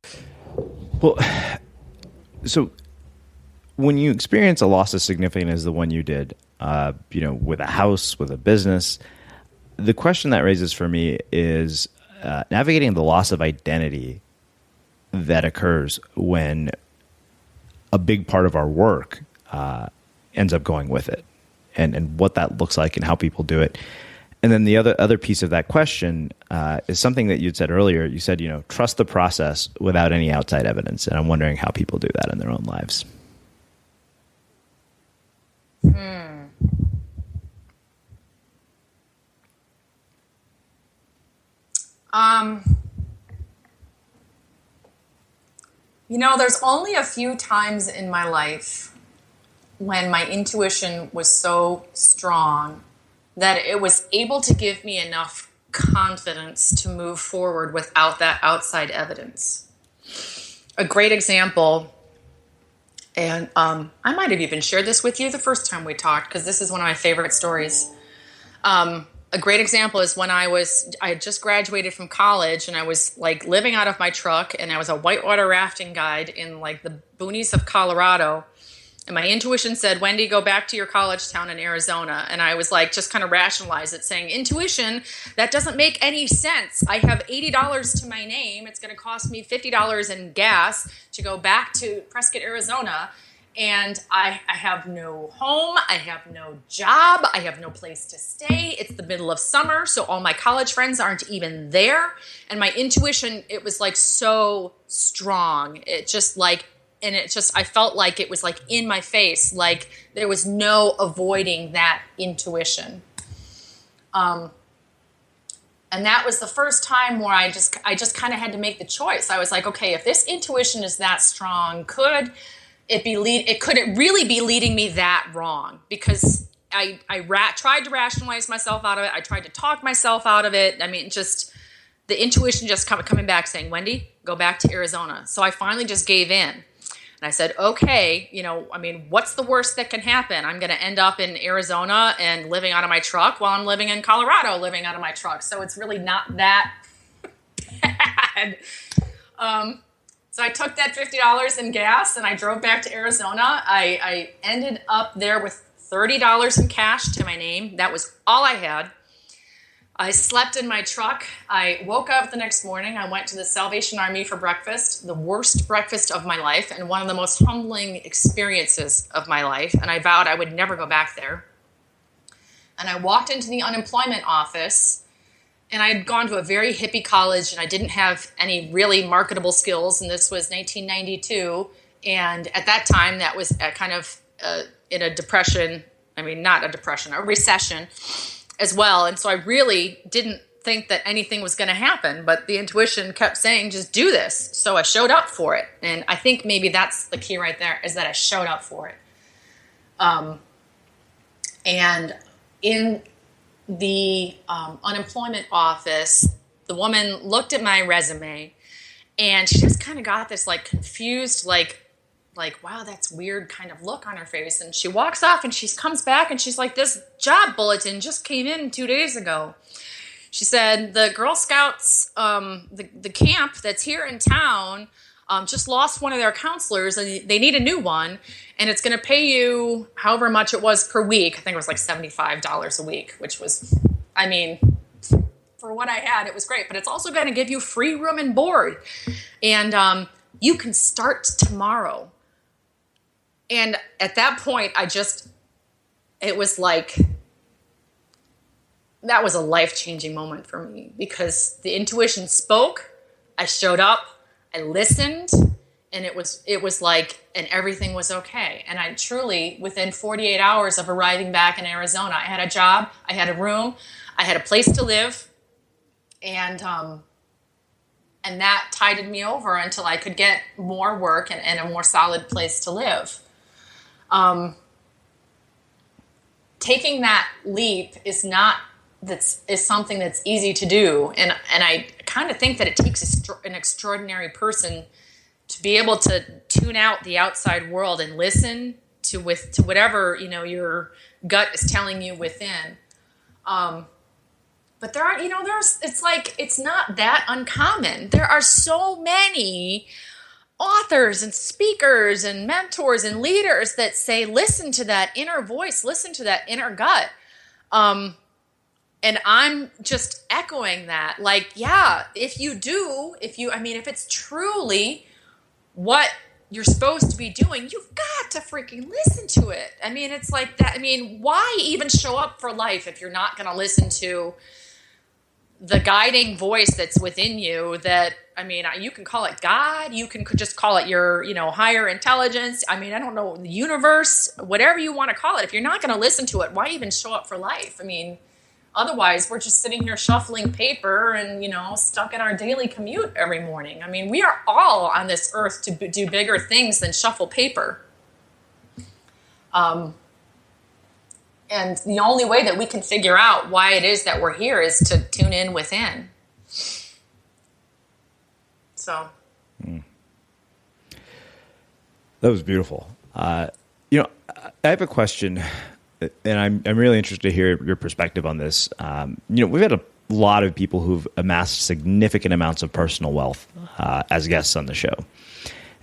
Well, so when you experience a loss as significant as the one you did, with a house, with a business, the question that raises for me is navigating the loss of identity that occurs when a big part of our work ends up going with it, and what that looks like and how people do it. And then the other piece of that question is something that you'd said earlier. You said, trust the process without any outside evidence. And I'm wondering how people do that in their own lives. There's only a few times in my life when my intuition was so strong that it was able to give me enough confidence to move forward without that outside evidence. A great example, and I might have even shared this with you the first time we talked, because this is one of my favorite stories. A great example is when I had just graduated from college, and I was living out of my truck, and I was a whitewater rafting guide in the boonies of Colorado. And my intuition said, Wendy, go back to your college town in Arizona. And I was just kind of rationalize it, saying, intuition, that doesn't make any sense. I have $80 to my name. It's going to cost me $50 in gas to go back to Prescott, Arizona. And I have no home. I have no job. I have no place to stay. It's the middle of summer, so all my college friends aren't even there. And my intuition, it was so strong. I felt like it was in my face, there was no avoiding that intuition. And that was the first time where I just kind of had to make the choice. I was like, okay, if this intuition is that strong, could it really be leading me that wrong? Because I tried to rationalize myself out of it. I tried to talk myself out of it. I mean, the intuition just coming back saying, Wendy, go back to Arizona. So I finally just gave in. And I said, okay, what's the worst that can happen? I'm going to end up in Arizona and living out of my truck while I'm living in Colorado, living out of my truck. So it's really not that bad. So I took that $50 in gas and I drove back to Arizona. I ended up there with $30 in cash to my name. That was all I had. I slept in my truck. I woke up the next morning. I went to the Salvation Army for breakfast, the worst breakfast of my life and one of the most humbling experiences of my life. And I vowed I would never go back there. And I walked into the unemployment office, and I had gone to a very hippie college, and I didn't have any really marketable skills. And this was 1992. And at that time, that was kind of in a depression. I mean, not a depression, a recession as well. And so I really didn't think that anything was going to happen, but the intuition kept saying, just do this. So I showed up for it. And I think maybe that's the key right there, is that I showed up for it. And in the unemployment office, the woman looked at my resume and she just kind of got this confused, wow, that's weird kind of look on her face. And she walks off and she comes back and she's like, this job bulletin just came in 2 days ago. She said, the Girl Scouts, the camp that's here in town just lost one of their counselors and they need a new one. And it's going to pay you however much it was per week. I think it was $75 a week, which was, for what I had, it was great. But it's also going to give you free room and board. And you can start tomorrow. And at that point, it was that was a life-changing moment for me, because the intuition spoke, I showed up, I listened, and it was and everything was okay. And I truly, within 48 hours of arriving back in Arizona, I had a job, I had a room, I had a place to live, and And that tided me over until I could get more work and a more solid place to live. Taking that leap is something that's easy to do. And I kind of think that it takes an extraordinary person to be able to tune out the outside world and listen to whatever, your gut is telling you within. But it's not that uncommon. There are so many authors and speakers and mentors and leaders that say, listen to that inner voice, listen to that inner gut. And I'm just echoing that. Like, yeah, if it's truly what you're supposed to be doing, you've got to freaking listen to it. I mean, it's like that. I mean, why even show up for life if you're not going to listen to the guiding voice that's within you? That, I mean, you can call it God, you can just call it your, higher intelligence. I mean, I don't know, the universe, whatever you want to call it. If you're not going to listen to it, why even show up for life? I mean, otherwise we're just sitting here shuffling paper and, stuck in our daily commute every morning. I mean, we are all on this earth to do bigger things than shuffle paper. And the only way that we can figure out why it is that we're here is to tune in within. So. That was beautiful. I have a question, and I'm really interested to hear your perspective on this. We've had a lot of people who've amassed significant amounts of personal wealth as guests on the show.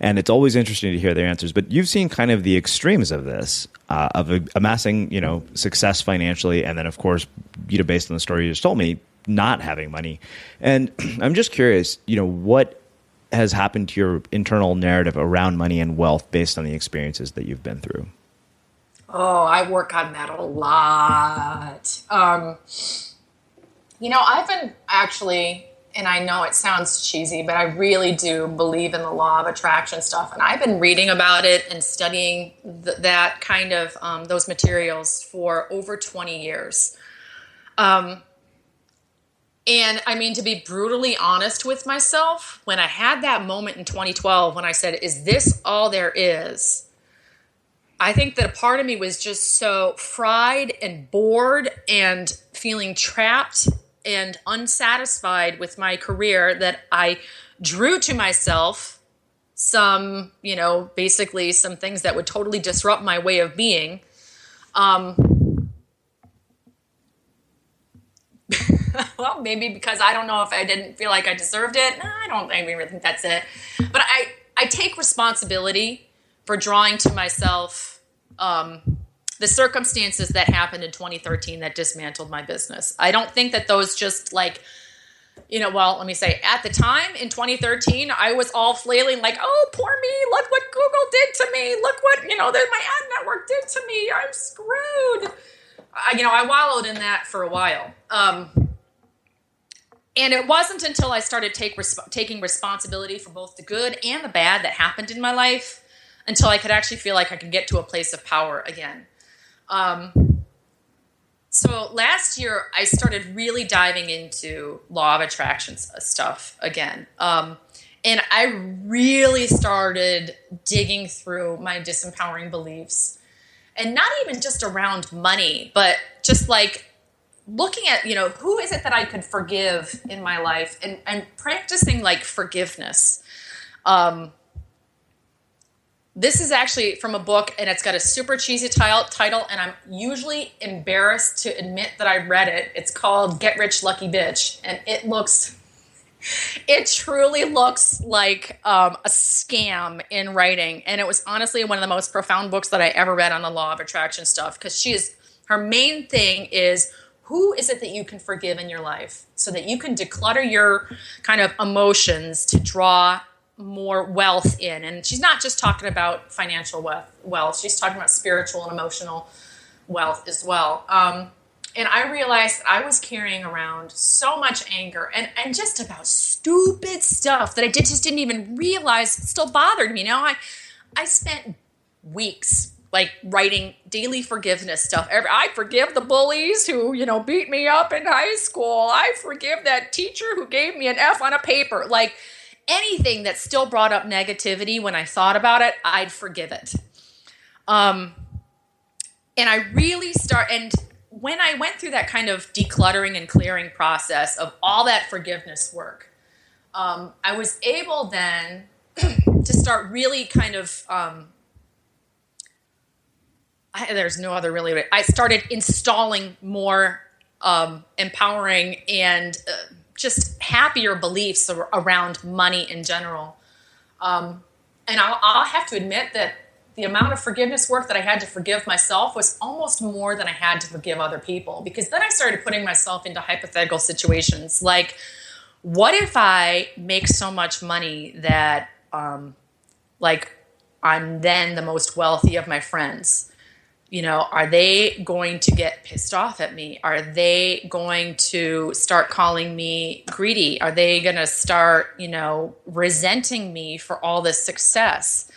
And it's always interesting to hear their answers. But you've seen kind of the extremes of this, of amassing, success financially, and then, of course, based on the story you just told me, not having money. And I'm just curious, what has happened to your internal narrative around money and wealth based on the experiences that you've been through? Oh, I work on that a lot. I've been actually... And I know it sounds cheesy, but I really do believe in the law of attraction stuff. And I've been reading about it and studying that kind of those materials for over 20 years. And I mean, to be brutally honest with myself, when I had that moment in 2012, when I said, is this all there is? I think that a part of me was just so fried and bored and feeling trapped and unsatisfied with my career that I drew to myself some, basically some things that would totally disrupt my way of being. Well, maybe because I don't know if I didn't feel like I deserved it. No, I don't really think that's it. But I take responsibility for drawing to myself the circumstances that happened in 2013 that dismantled my business. I don't think that those just let me say, at the time in 2013, I was all flailing like, oh, poor me, look what Google did to me. Look what, that my ad network did to me. I'm screwed. I wallowed in that for a while. And it wasn't until I started taking responsibility for both the good and the bad that happened in my life until I could actually feel like I could get to a place of power again. So last year I started really diving into law of attraction stuff again. And I really started digging through my disempowering beliefs, and not even just around money, but just like looking at, who is it that I could forgive in my life, and practicing like forgiveness. This is actually from a book, and it's got a super cheesy title, and I'm usually embarrassed to admit that I read it. It's called Get Rich Lucky Bitch, and it truly looks like a scam in writing. And it was honestly one of the most profound books that I ever read on the law of attraction stuff, because her main thing is, who is it that you can forgive in your life so that you can declutter your kind of emotions to draw more wealth in. And she's not just talking about financial wealth. She's talking about spiritual and emotional wealth as well. And I realized that I was carrying around so much anger and just about stupid stuff that I just didn't even realize still bothered me. I spent weeks like writing daily forgiveness stuff. I forgive the bullies who, beat me up in high school. I forgive that teacher who gave me an F on a paper. Like anything that still brought up negativity when I thought about it, I'd forgive it. And I really and when I went through that kind of decluttering and clearing process of all that forgiveness work, I was able then to start really kind of, there's no other really way. I started installing more empowering and just happier beliefs around money in general. And I'll have to admit that the amount of forgiveness work that I had to forgive myself was almost more than I had to forgive other people, because then I started putting myself into hypothetical situations. Like, what if I make so much money that like I'm then the most wealthy of my friends? Are they going to get pissed off at me? Are they going to start calling me greedy? Are they going to start, resenting me for all this success?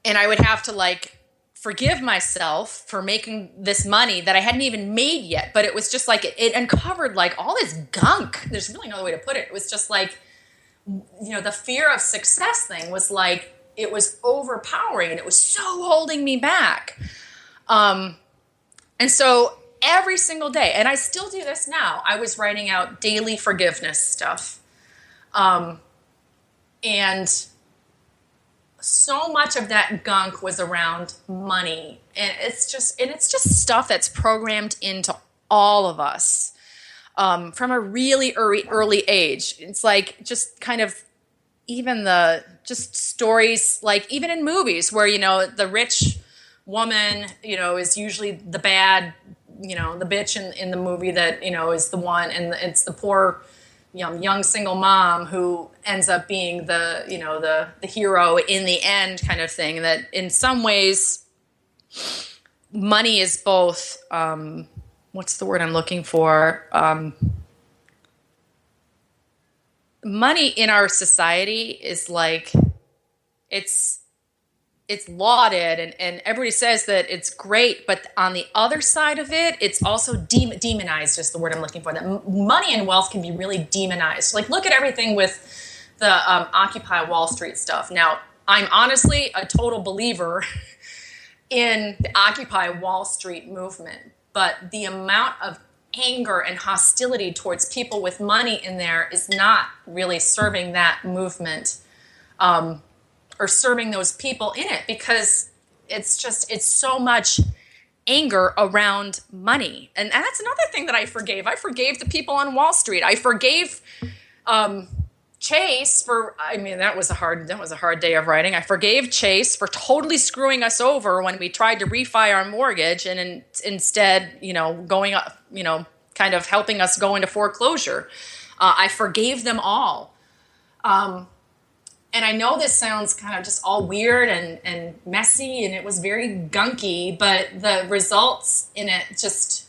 And I would have to like forgive myself for making this money that I hadn't even made yet. But it was just like, it uncovered like all this gunk. There's really no other way to put it. It was just like, the fear of success thing was like, it was overpowering and it was so holding me back. And so every single day, and I still do this now, I was writing out daily forgiveness stuff. And so much of that gunk was around money. And it's just stuff that's programmed into all of us from a really early age. It's like just kind of even just stories, like even in movies where, the rich woman, is usually the bad, the bitch in the movie that, is the one, and it's the poor, young single mom who ends up being the hero in the end kind of thing. That in some ways, money is both, what's the word I'm looking for? Money in our society is like, it's lauded and everybody says that it's great, but on the other side of it, it's also demonized is the word I'm looking for. That money and wealth can be really demonized. Like, look at everything with the Occupy Wall Street stuff. Now, I'm honestly a total believer in the Occupy Wall Street movement, but the amount of anger and hostility towards people with money in there is not really serving that movement or serving those people in it, because it's so much anger around money. And that's another thing that I forgave. I forgave the people on Wall Street. I forgave Chase for, that was a hard day of writing. I forgave Chase for totally screwing us over when we tried to refi our mortgage and instead, going up, kind of helping us go into foreclosure. I forgave them all. And I know this sounds kind of just all weird and messy, and it was very gunky, but the results in it just,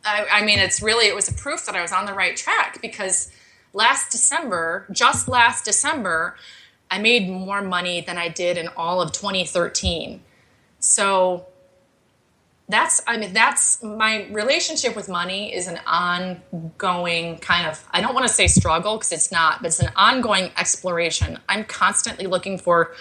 it was a proof that I was on the right track, because just last December, I made more money than I did in all of 2013. So that's my relationship with money is an ongoing kind of, I don't want to say struggle because it's not, but it's an ongoing exploration. I'm constantly looking for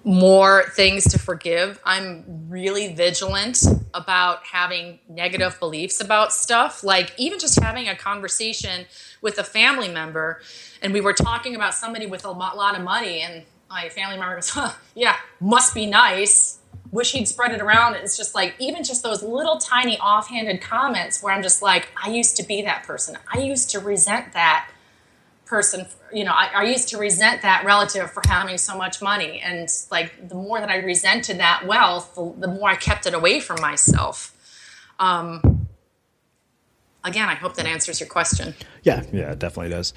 more things to forgive. I'm really vigilant about having negative beliefs about stuff, like even just having a conversation with a family member, and we were talking about somebody with a lot of money, and my family member goes, yeah, must be nice. Wish he'd spread it around. It's just like, even just those little tiny offhanded comments where I'm just like, I used to be that person. I used to resent that person. I used to resent that relative for having so much money. And like, the more that I resented that wealth, the more I kept it away from myself. Again, I hope that answers your question. Yeah, it definitely does.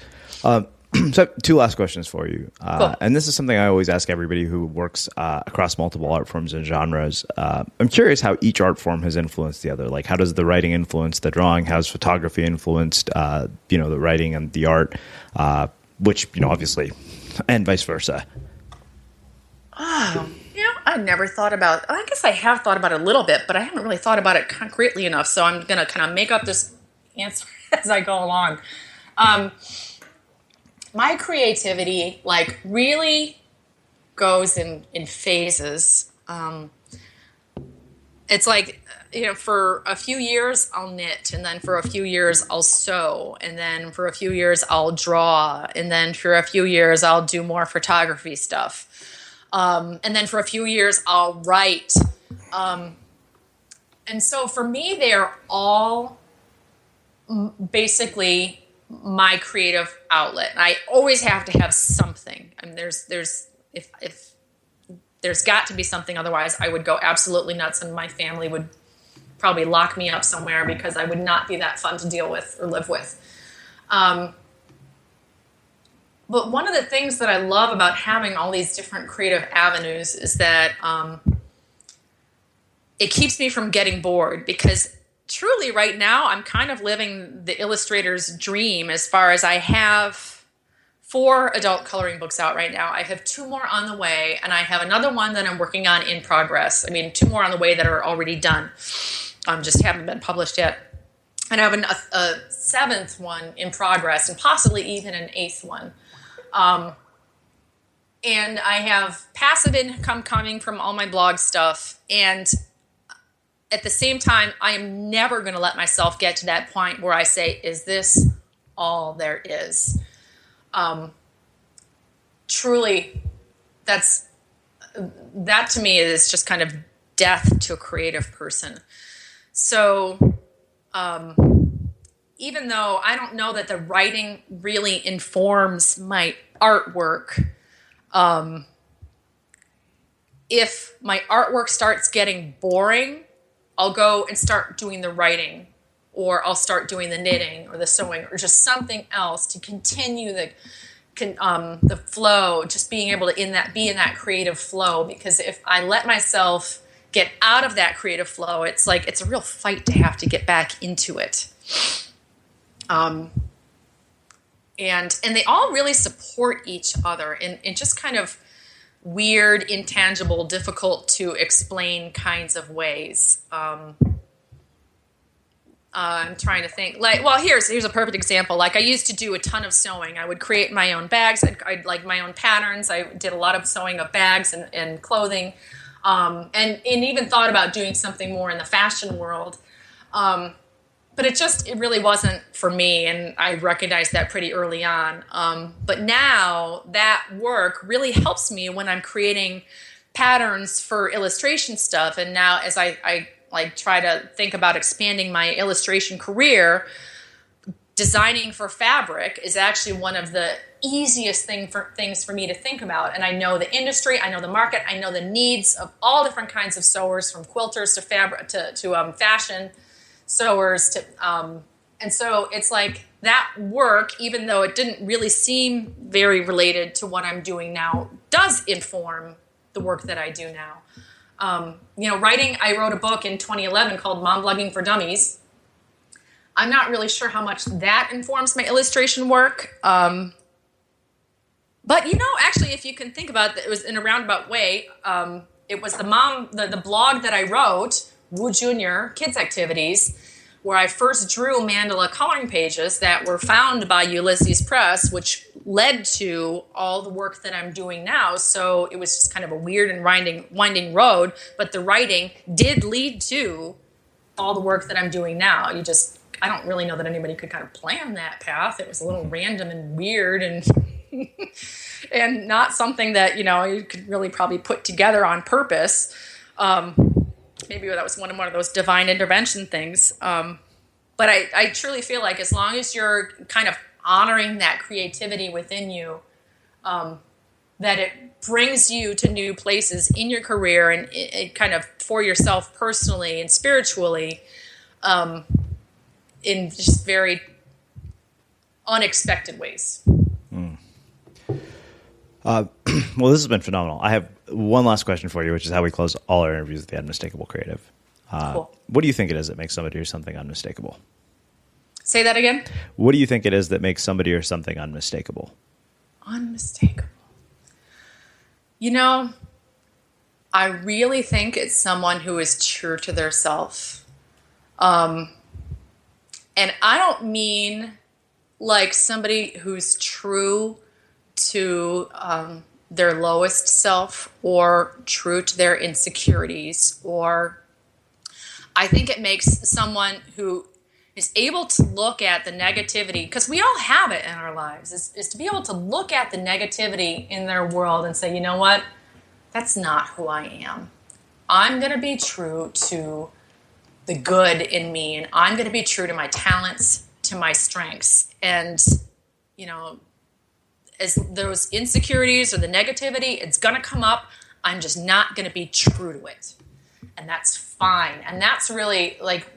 So two last questions for you. Cool. And this is something I always ask everybody who works across multiple art forms and genres. I'm curious how each art form has influenced the other. Like, how does the writing influence the drawing? How's photography influenced, the writing and the art, which, obviously, and vice versa? I never thought about, I guess I have thought about it a little bit, but I haven't really thought about it concretely enough. So I'm going to kind of make up this answer as I go along. My creativity, like, really goes in phases. It's like, for a few years I'll knit, and then for a few years I'll sew, and then for a few years I'll draw, and then for a few years I'll do more photography stuff. And then for a few years I'll write. And so for me, they're all basically my creative outlet. I always have to have something. I mean, if there's got to be something, otherwise I would go absolutely nuts, and my family would probably lock me up somewhere because I would not be that fun to deal with or live with. But one of the things that I love about having all these different creative avenues is that it keeps me from getting bored, because truly right now I'm kind of living the illustrator's dream, as far as I have 4 adult coloring books out right now. I have 2 more on the way, and I have another one that I'm working on in progress. I mean, 2 more on the way that are already done. Just haven't been published yet. And I have a 7th one in progress, and possibly even an 8th one. And I have passive income coming from all my blog stuff. And at the same time, I am never going to let myself get to that point where I say, is this all there is? Truly, that to me is just kind of death to a creative person. So, even though I don't know that the writing really informs my artwork, if my artwork starts getting boring, I'll go and start doing the writing, or I'll start doing the knitting or the sewing, or just something else to continue the flow, just being able to be in that creative flow. Because if I let myself get out of that creative flow, it's like it's a real fight to have to get back into it. And they all really support each other in just kind of weird, intangible, difficult to explain kinds of ways. I'm trying to think. Here's a perfect example. Like, I used to do a ton of sewing. I would create my own bags. I'd like my own patterns. I did a lot of sewing of bags and clothing, and even thought about doing something more in the fashion world. But it really wasn't for me, and I recognized that pretty early on. But now that work really helps me when I'm creating patterns for illustration stuff. And now as I try to think about expanding my illustration career, designing for fabric is actually one of the easiest things for me to think about. And I know the industry, I know the market, I know the needs of all different kinds of sewers, from quilters to fabric to fashion sewers and so it's like that work, even though it didn't really seem very related to what I'm doing now, does inform the work that I do now. Writing, I wrote a book in 2011 called Mom Blogging for Dummies. I'm not really sure how much that informs my illustration work. But actually, if you can think about it, it was in a roundabout way. It was the blog that I wrote, Woo Junior Kids Activities, where I first drew mandala coloring pages that were found by Ulysses Press, which led to all the work that I'm doing now. So it was just kind of a weird and winding road, but the writing did lead to all the work that I'm doing now. I don't really know that anybody could kind of plan that path. It was a little random and weird and and not something that, you could really probably put together on purpose. Maybe that was one of those divine intervention things. But I truly feel like as long as you're kind of honoring that creativity within you, that it brings you to new places in your career and it kind of for yourself personally and spiritually, in just very unexpected ways. Well, this has been phenomenal. I have one last question for you, which is how we close all our interviews with the Unmistakable Creative. Cool. What do you think it is that makes somebody or something unmistakable? Say that again? What do you think it is that makes somebody or something unmistakable? Unmistakable. I really think it's someone who is true to their self. And I don't mean like somebody who's true to their lowest self or true to their insecurities, or I think it makes someone who is able to look at the negativity, because we all have it in our lives, is to be able to look at the negativity in their world and say, you know what, that's not who I am. I'm going to be true to the good in me, and I'm going to be true to my talents, to my strengths. And, you know, as those insecurities or the negativity, it's going to come up. I'm just not going to be true to it. And that's fine. And that's really like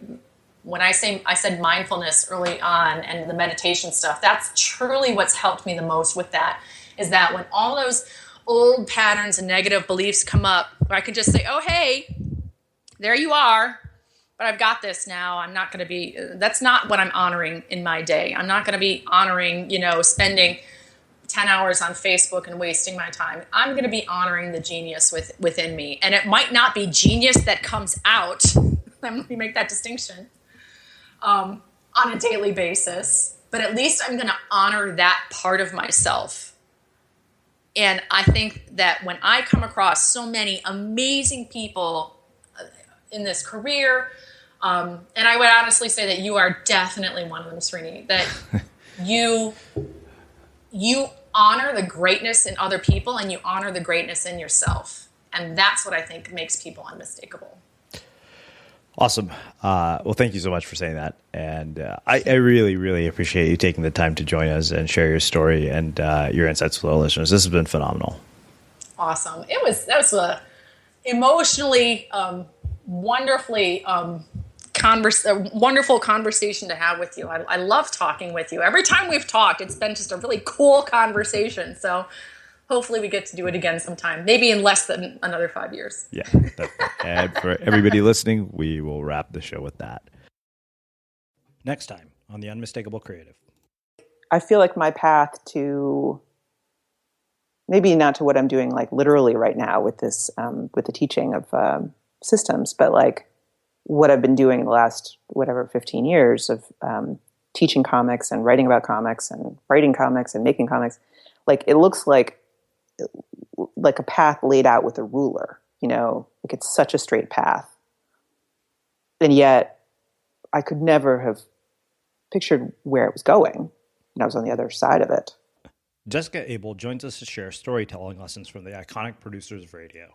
when I said mindfulness early on and the meditation stuff, that's truly what's helped me the most with that, is that when all those old patterns and negative beliefs come up, where I can just say, oh, hey, there you are. But I've got this now. I'm not going to be, that's not what I'm honoring in my day. I'm not going to be honoring, spending 10 hours on Facebook and wasting my time. I'm going to be honoring the genius within me. And it might not be genius that comes out. Let me make that distinction on a daily basis. But at least I'm going to honor that part of myself. And I think that when I come across so many amazing people in this career, and I would honestly say that you are definitely one of them, Srini, that you honor the greatness in other people and you honor the greatness in yourself. And that's what I think makes people unmistakable. Awesome. Well, thank you so much for saying that. And I really, really appreciate you taking the time to join us and share your story and your insights with our listeners. This has been phenomenal. Awesome. That was a emotionally, wonderfully, a wonderful conversation to have with you. I love talking with you. Every time we've talked, it's been just a really cool conversation. So hopefully we get to do it again sometime, maybe in less than another 5 years. Yeah. And for everybody listening, we will wrap the show with that. Next time on The Unmistakable Creative. I feel like my path to, maybe not to what I'm doing like literally right now with this, with the teaching of systems, but like what I've been doing in the last, 15 years of teaching comics and writing about comics and writing comics and making comics. Like it looks like a path laid out with a ruler, like it's such a straight path. And yet I could never have pictured where it was going. And I was on the other side of it. Jessica Abel joins us to share storytelling lessons from the iconic producers of radio.